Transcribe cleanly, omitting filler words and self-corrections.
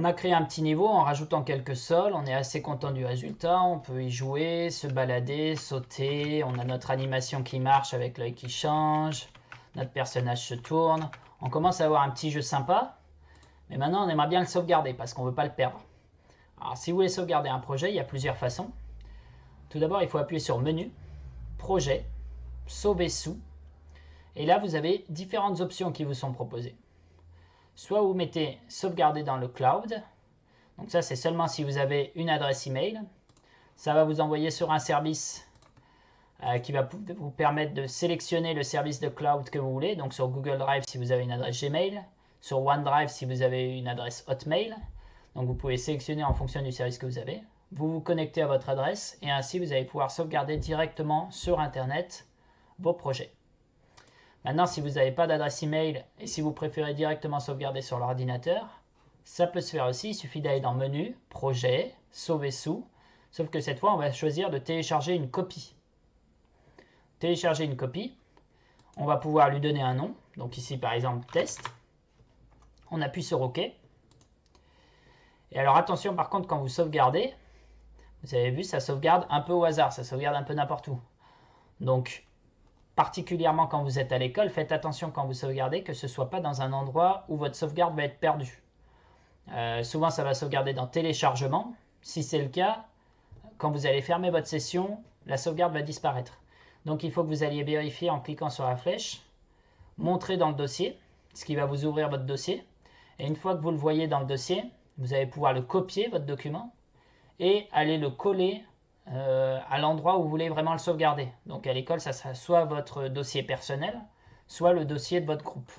On a créé un petit niveau en rajoutant quelques sols, on est assez content du résultat, on peut y jouer, se balader, sauter, on a notre animation qui marche avec l'œil qui change, notre personnage se tourne. On commence à avoir un petit jeu sympa, mais maintenant on aimerait bien le sauvegarder parce qu'on ne veut pas le perdre. Alors si vous voulez sauvegarder un projet, il y a plusieurs façons. Tout d'abord, il faut appuyer sur Menu, Projet, Sauver sous, et là vous avez différentes options qui vous sont proposées. Soit vous mettez sauvegarder dans le cloud, donc ça c'est seulement si vous avez une adresse email. Ça va vous envoyer sur un service qui va vous permettre de sélectionner le service de cloud que vous voulez, donc sur Google Drive si vous avez une adresse Gmail, sur OneDrive si vous avez une adresse Hotmail. Donc vous pouvez sélectionner en fonction du service que vous avez. Vous vous connectez à votre adresse et ainsi vous allez pouvoir sauvegarder directement sur Internet vos projets. Maintenant, si vous n'avez pas d'adresse email et si vous préférez directement sauvegarder sur l'ordinateur, ça peut se faire aussi. Il suffit d'aller dans Menu, Projet, Sauver sous. Sauf que cette fois, on va choisir de télécharger une copie. Télécharger une copie, on va pouvoir lui donner un nom. Donc ici, par exemple, test. On appuie sur OK. Et alors attention, par contre, quand vous sauvegardez, vous avez vu, ça sauvegarde un peu au hasard, ça sauvegarde un peu n'importe où. Donc, particulièrement quand vous êtes à l'école, faites attention quand vous sauvegardez que ce ne soit pas dans un endroit où votre sauvegarde va être perdue. Souvent, ça va sauvegarder dans téléchargement. Si c'est le cas, quand vous allez fermer votre session, la sauvegarde va disparaître. Donc, il faut que vous alliez vérifier en cliquant sur la flèche, montrer dans le dossier, ce qui va vous ouvrir votre dossier. Et une fois que vous le voyez dans le dossier, vous allez pouvoir le copier, votre document, et aller le coller à l'endroit où vous voulez vraiment le sauvegarder. Donc à l'école, ça sera soit votre dossier personnel, soit le dossier de votre groupe.